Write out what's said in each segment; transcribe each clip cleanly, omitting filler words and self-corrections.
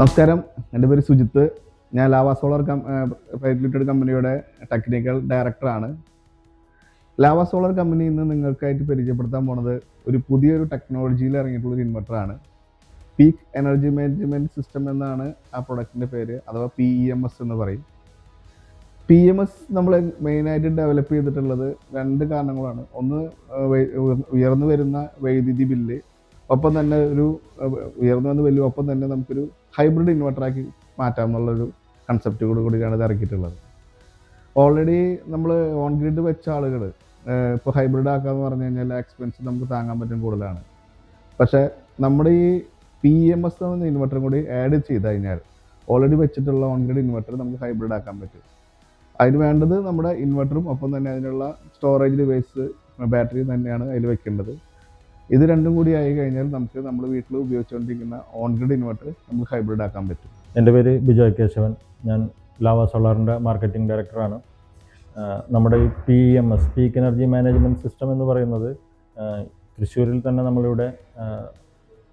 നമസ്കാരം, എൻ്റെ പേര് സുജിത്ത്. ഞാൻ ലാവ സോളർ പ്രൈവറ്റ് ലിമിറ്റഡ് കമ്പനിയുടെ ടെക്നിക്കൽ ഡയറക്ടറാണ്. ലാവ സോളർ കമ്പനി ഇന്ന് നിങ്ങൾക്കായിട്ട് പരിചയപ്പെടുത്താൻ പോണത് ഒരു പുതിയൊരു ടെക്നോളജിയിൽ ഇറങ്ങിയിട്ടുള്ളൊരു ഇൻവെർട്ടറാണ്. പീക്ക് എനർജി മാനേജ്മെൻറ്റ് സിസ്റ്റം എന്നാണ് ആ പ്രൊഡക്റ്റിൻ്റെ പേര്, അഥവാ PEMS എന്ന് പറയും. PEMS നമ്മൾ മെയിനായിട്ട് ഡെവലപ്പ് ചെയ്തിട്ടുള്ളത് രണ്ട് കാരണങ്ങളാണ്. ഒന്ന്, ഉയർന്നു വരുന്ന വൈദ്യുതി ബില്ല്, ഒപ്പം തന്നെ ഉയർന്നു വന്ന വലിയ ഒപ്പം തന്നെ നമുക്കൊരു ഹൈബ്രിഡ് ഇൻവെർട്ടറാക്കി മാറ്റാം എന്നുള്ളൊരു കൺസെപ്റ്റോട് കൂടിയാണ് ഇത് ഇറക്കിയിട്ടുള്ളത്. ഓൾറെഡി നമ്മൾ ഓൺ ഗ്രിഡ് വെച്ച ആളുകൾ ഇപ്പോൾ ഹൈബ്രിഡ് ആക്കാമെന്ന് പറഞ്ഞു കഴിഞ്ഞാൽ എക്സ്പെൻസ് നമുക്ക് താങ്ങാൻ പറ്റും കൂടുതലാണ്. പക്ഷേ നമ്മുടെ ഈ PEMS എന്ന ഇൻവെർട്ടറും കൂടി ആഡ് ചെയ്ത് കഴിഞ്ഞാൽ ഓൾറെഡി വെച്ചിട്ടുള്ള ഓൺ ഗ്രിഡ് ഇൻവെർട്ടർ നമുക്ക് ഹൈബ്രിഡ് ആക്കാൻ പറ്റും. അതിന് വേണ്ടത് നമ്മുടെ ഇൻവെർട്ടറും ഒപ്പം തന്നെ അതിനുള്ള സ്റ്റോറേജ് ഡിവൈസ് ബാറ്ററി തന്നെയാണ് അതിൽ വെക്കേണ്ടത്. ഇത് രണ്ടും കൂടി ആയി കഴിഞ്ഞാൽ നമുക്ക് നമ്മുടെ വീട്ടിൽ ഉപയോഗിച്ചുകൊണ്ടിരിക്കുന്ന ഓൺ ഗ്രിഡ് ഇൻവെർട്ടർ നമുക്ക് ഹൈബ്രിഡ് ആക്കാൻ പറ്റും. എൻ്റെ പേര് ബിജോയ് കേശവൻ. ഞാൻ ലാവ സോളാറിൻ്റെ മാർക്കറ്റിംഗ് ഡയറക്ടറാണ്. നമ്മുടെ ഈ PEMS peak energy management system എന്ന് പറയുന്നത് തൃശ്ശൂരിൽ തന്നെ നമ്മളിവിടെ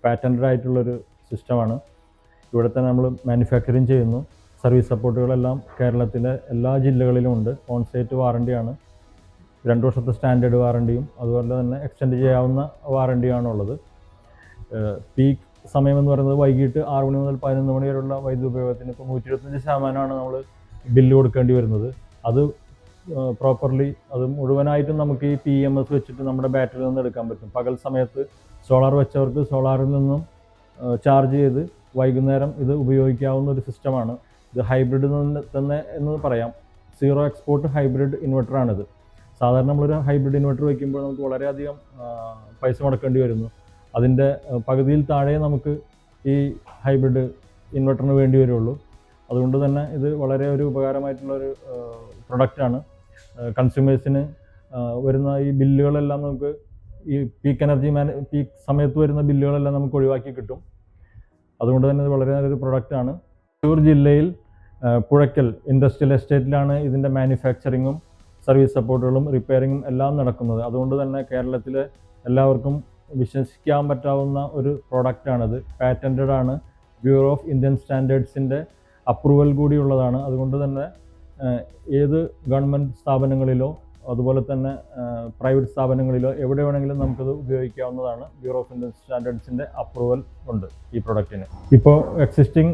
പാറ്റൻറ്റഡ് ആയിട്ടുള്ളൊരു സിസ്റ്റമാണ്. ഇവിടെ തന്നെ നമ്മൾ മാനുഫാക്ചറിങ് ചെയ്യുന്നു. സർവീസ് സപ്പോർട്ടുകളെല്ലാം കേരളത്തിലെ എല്ലാ ജില്ലകളിലും ഉണ്ട്. On site വാറണ്ടിയാണ്. 2 വർഷത്തെ സ്റ്റാൻഡേർഡ് വാറണ്ടിയും അതുപോലെ തന്നെ എക്സ്റ്റെൻഡ് ചെയ്യാവുന്ന വാറണ്ടിയാണ് ഉള്ളത്. പീക്ക് സമയം എന്ന് പറയുന്നത് വൈകിട്ട് 6 മണി മുതൽ 11 മണി വരെയുള്ള വൈദ്യുതി ഉപയോഗത്തിന് ഇപ്പോൾ 125% നമ്മൾ ബില്ല് കൊടുക്കേണ്ടി വരുന്നത്. അത് പ്രോപ്പർലി അത് മുഴുവനായിട്ടും നമുക്ക് ഈ PEMS വെച്ചിട്ട് നമ്മുടെ ബാറ്ററിയിൽ നിന്ന് എടുക്കാൻ പറ്റും. പകൽ സമയത്ത് സോളാർ വെച്ചവർക്ക് സോളാറിൽ നിന്നും ചാർജ് ചെയ്ത് വൈകുന്നേരം ഇത് ഉപയോഗിക്കാവുന്ന ഒരു സിസ്റ്റമാണ്. ഇത് ഹൈബ്രിഡ് തന്നെ എന്ന് പറയാം. 0 എക്സ്പോർട്ട് ഹൈബ്രിഡ് ഇൻവെർട്ടറാണിത്. സാധാരണ നമ്മളൊരു ഹൈബ്രിഡ് ഇൻവെർട്ടർ വയ്ക്കുമ്പോൾ നമുക്ക് വളരെയധികം പൈസ മുടക്കേണ്ടി വരുന്നു. അതിൻ്റെ പകുതിയിൽ താഴെ നമുക്ക് ഈ ഹൈബ്രിഡ് ഇൻവെർട്ടറിന് വേണ്ടി വരുള്ളൂ. അതുകൊണ്ട് തന്നെ ഇത് വളരെ ഒരു ഉപകാരമായിട്ടുള്ളൊരു പ്രൊഡക്റ്റാണ്. കൺസ്യൂമേഴ്സിന് വരുന്ന ഈ ബില്ലുകളെല്ലാം നമുക്ക് ഈ പീക്ക് സമയത്ത് വരുന്ന ബില്ലുകളെല്ലാം നമുക്ക് ഒഴിവാക്കി കിട്ടും. അതുകൊണ്ട് തന്നെ ഇത് വളരെ നല്ലൊരു പ്രൊഡക്റ്റാണ്. തൃശ്ശൂർ ജില്ലയിൽ പുഴയ്ക്കൽ ഇൻഡസ്ട്രിയൽ എസ്റ്റേറ്റിലാണ് ഇതിൻ്റെ മാനുഫാക്ചറിങ്ങും സർവീസ് സപ്പോർട്ടുകളും റിപ്പയറിങ്ങും എല്ലാം നടക്കുന്നത്. അതുകൊണ്ട് തന്നെ കേരളത്തിലെ എല്ലാവർക്കും വിശ്വസിക്കാൻ പറ്റാവുന്ന ഒരു പ്രോഡക്റ്റാണിത്. പാറ്റൻറ്റഡ് ആണ്. ബ്യൂറോ ഓഫ് ഇന്ത്യൻ സ്റ്റാൻഡേർഡ്സിൻ്റെ അപ്രൂവൽ കൂടിയുള്ളതാണ്. അതുകൊണ്ട് തന്നെ ഏത് ഗവൺമെൻറ് സ്ഥാപനങ്ങളിലോ അതുപോലെ തന്നെ പ്രൈവറ്റ് സ്ഥാപനങ്ങളിലോ എവിടെ വേണമെങ്കിലും നമുക്കത് ഉപയോഗിക്കാവുന്നതാണ്. ബ്യൂറോ ഓഫ് ഇന്ത്യൻ സ്റ്റാൻഡേർഡ്സിൻ്റെ അപ്രൂവൽ ഉണ്ട് ഈ പ്രൊഡക്റ്റിന്. ഇപ്പോൾ എക്സിസ്റ്റിംഗ്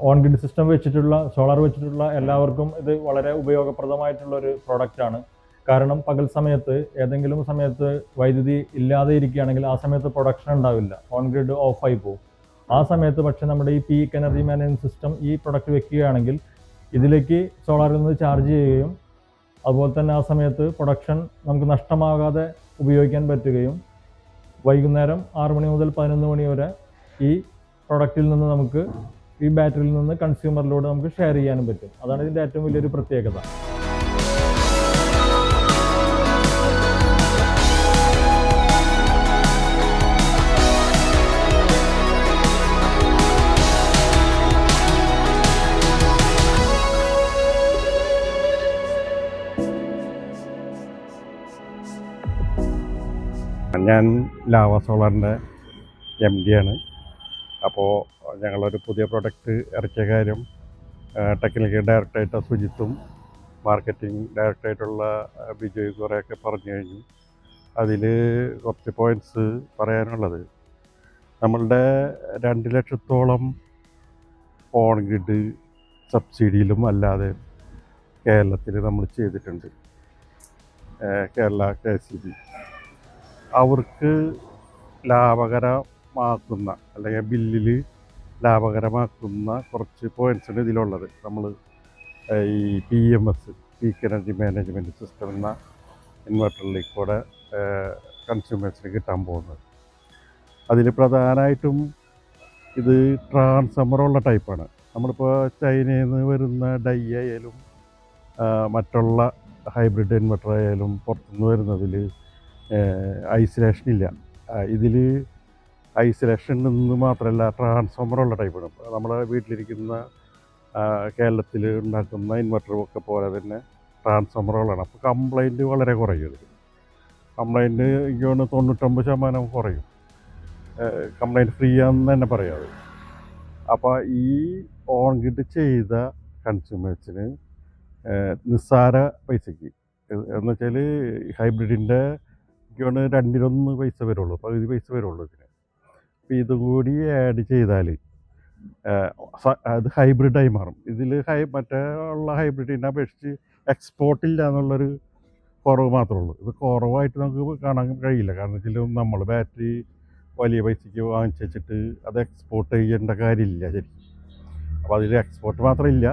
ഓൺ ഗ്രിഡ് സിസ്റ്റം വെച്ചിട്ടുള്ള സോളാർ വെച്ചിട്ടുള്ള എല്ലാവർക്കും ഇത് വളരെ ഉപയോഗപ്രദമായിട്ടുള്ളൊരു പ്രൊഡക്റ്റാണ്. കാരണം പകൽ സമയത്ത് ഏതെങ്കിലും സമയത്ത് വൈദ്യുതി ഇല്ലാതെ ഇരിക്കുകയാണെങ്കിൽ ആ സമയത്ത് പ്രൊഡക്ഷൻ ഉണ്ടാവില്ല, ഓൺ ഗ്രിഡ് ഓഫായി പോകും. ആ സമയത്ത് പക്ഷേ നമ്മുടെ ഈ പീക്ക് എനർജി മാനേജ്മെൻറ്റ് സിസ്റ്റം ഈ പ്രൊഡക്റ്റ് വെക്കുകയാണെങ്കിൽ ഇതിലേക്ക് സോളാറിൽ നിന്ന് ചാർജ് ചെയ്യുകയും അതുപോലെ തന്നെ ആ സമയത്ത് പ്രൊഡക്ഷൻ നമുക്ക് നഷ്ടമാകാതെ ഉപയോഗിക്കാൻ പറ്റുകയും വൈകുന്നേരം 6 മണി മുതൽ 11 മണി വരെ ഈ പ്രൊഡക്റ്റിൽ നിന്ന് നമുക്ക് ഈ ബാറ്ററിയിൽ നിന്ന് കൺസ്യൂമറിലൂടെ നമുക്ക് ഷെയർ ചെയ്യാനും പറ്റും. അതാണ് ഇതിൻ്റെ ഏറ്റവും വലിയൊരു പ്രത്യേകത. ഞാൻ ലാവ സോളാറിൻ്റെ MD ആണ്. അപ്പോൾ ഞങ്ങളൊരു പുതിയ പ്രൊഡക്റ്റ് ഇറക്കിയ കാര്യം ടെക്നിക്കൽ ഡയറക്ടറായിട്ട് സുജിത്തും മാർക്കറ്റിംഗ് ഡയറക്ടറായിട്ടുള്ള ബിജോയ് കുറേയൊക്കെ പറഞ്ഞു കഴിഞ്ഞു. അതിൽ കുറച്ച് പോയിൻറ്റ്സ് പറയാനുള്ളത്, നമ്മളുടെ 2 ലക്ഷത്തോളം ഓൺ ഗ്രിഡ് സബ്സിഡിയിലും അല്ലാതെ കേരളത്തിൽ നമ്മൾ ചെയ്തിട്ടുണ്ട്. കേരള KCB അവർക്ക് ലാഭകരമാക്കുന്ന അല്ലെങ്കിൽ ബില്ലിൽ ലാഭകരമാക്കുന്ന കുറച്ച് പോയിൻറ്റ്സാണ് ഇതിലുള്ളത്. നമ്മൾ ഈ PEMS peak energy management system എന്ന ഇൻവെർട്ടറിലേക്ക് കൂടെ കൺസ്യൂമേഴ്സിന് കിട്ടാൻ പോകുന്നത്. അതിൽ പ്രധാനമായിട്ടും ഇത് ട്രാൻസ്ഫോമറുള്ള ടൈപ്പാണ്. നമ്മളിപ്പോൾ ചൈനയിൽ നിന്ന് വരുന്ന ഡൈ ആയാലും മറ്റുള്ള ഹൈബ്രിഡ് ഇൻവെർട്ടർ ആയാലും പുറത്തുനിന്ന് വരുന്നതിൽ ഐസൊലേഷൻ ഇല്ല. ഇതിൽ ഐസൊലേഷൻ നിന്ന് മാത്രമല്ല ട്രാൻസ്ഫോമറുള്ള ടൈപ്പാണ്. നമ്മുടെ വീട്ടിലിരിക്കുന്ന കേരളത്തിൽ ഉണ്ടാക്കുന്ന ഇൻവെർട്ടറൊക്കെ പോലെ തന്നെ ട്രാൻസ്ഫോമറുകളാണ്. അപ്പോൾ കംപ്ലൈൻറ്റ് വളരെ കുറയും. കംപ്ലൈൻറ്റ് എനിക്ക് തോന്നുന്നു 99% കുറയും. കംപ്ലൈൻറ്റ് ഫ്രീ ആണെന്ന് തന്നെ പറയാം. അപ്പോൾ ഈ ഓൺ ഗ്രിഡ് ചെയ്ത കൺസ്യൂമേഴ്സിന് നിസ്സാര പൈസയ്ക്ക് എന്ന് വെച്ചാൽ ഹൈബ്രിഡിൻ്റെ എനിക്കാണ് 2-1 പൈസ വരുള്ളൂ, പകുതി പൈസ വരുള്ളൂ ഇതിന്. അപ്പോൾ ഇതും കൂടി ആഡ് ചെയ്താൽ അത് ഹൈബ്രിഡായി മാറും. ഇതിൽ മറ്റേ ഉള്ള ഹൈബ്രിഡിനെ അപേക്ഷിച്ച് എക്സ്പോർട്ടില്ല എന്നുള്ളൊരു കുറവ് മാത്രമേ ഉള്ളൂ. ഇത് കുറവായിട്ട് നമുക്ക് കാണാൻ കഴിയില്ല. കാരണം വെച്ചാൽ നമ്മൾ ബാറ്ററി വലിയ പൈസയ്ക്ക് വാങ്ങിച്ച് വെച്ചിട്ട് അത് എക്സ്പോർട്ട് ചെയ്യേണ്ട കാര്യമില്ല ശരിക്കും. അപ്പോൾ അതിൽ എക്സ്പോർട്ട് മാത്രമില്ല,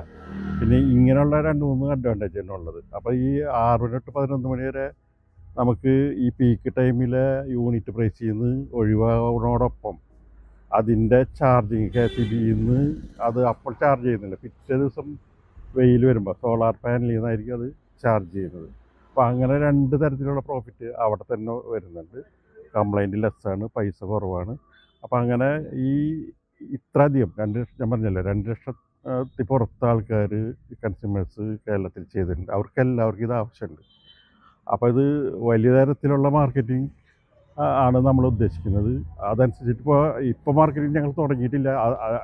പിന്നെ ഇങ്ങനെയുള്ള 2-3 അഡ്വാൻറ്റേജ് തന്നെ ഉള്ളത്. അപ്പോൾ ഈ 6 തൊട്ട് 11 മണി വരെ നമുക്ക് ഈ പീക്ക് ടൈമിലെ യൂണിറ്റ് പ്രൈസിൽ നിന്ന് ഒഴിവാകുന്നതോടൊപ്പം അതിൻ്റെ ചാർജിങ് KCBയിൽ നിന്ന് അത് അപ്പോൾ ചാർജ് ചെയ്യുന്നില്ല, പിറ്റേ ദിവസം വെയിൽ വരുമ്പോൾ സോളാർ പാനലിൽ നിന്നായിരിക്കും അത് ചാർജ് ചെയ്യുന്നത്. അപ്പോൾ അങ്ങനെ 2 തരത്തിലുള്ള പ്രോഫിറ്റ് അവിടെ തന്നെ വരുന്നുണ്ട്. കംപ്ലൈൻറ്റ് ലെസ്സാണ്, പൈസ കുറവാണ്. അപ്പോൾ അങ്ങനെ ഈ ഇത്രയധികം 2 ലക്ഷം ഞാൻ പറഞ്ഞല്ലോ, 2 ലക്ഷത്തിൽ പുറത്ത് ആൾക്കാർ കൺസ്യൂമേഴ്സ് കേരളത്തിൽ ചെയ്തിട്ടുണ്ട്. അവർക്കെല്ലാവർക്കും ഇത് ആവശ്യമുണ്ട്. അപ്പോൾ ഇത് വലിയ തരത്തിലുള്ള മാർക്കറ്റിംഗ് ആണ് നമ്മൾ ഉദ്ദേശിക്കുന്നത്. അതനുസരിച്ചിട്ട് ഇപ്പോൾ മാർക്കറ്റിംഗ് ഞങ്ങൾ തുടങ്ങിയിട്ടില്ല.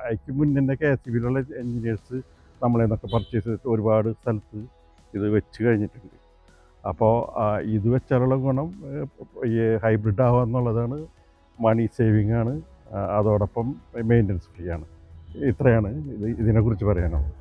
അതിന് മുന്നേ KCBയിലുള്ള എൻജിനീയേഴ്സ് നമ്മളെ നിന്നൊക്കെ പർച്ചേസ് ചെയ്തിട്ട് ഒരുപാട് സ്ഥലത്ത് ഇത് വെച്ച് കഴിഞ്ഞിട്ടുണ്ട്. അപ്പോൾ ഇത് വെച്ചാലുള്ള ഗുണം ഈ ഹൈബ്രിഡ് ആവുക എന്നുള്ളതാണ്. മണി സേവിങ് ആണ്, അതോടൊപ്പം മെയിൻ്റനൻസ് ഫ്രീ ആണ്. ഇത്രയാണ് ഇതിനെക്കുറിച്ച് പറയാനുള്ളത്.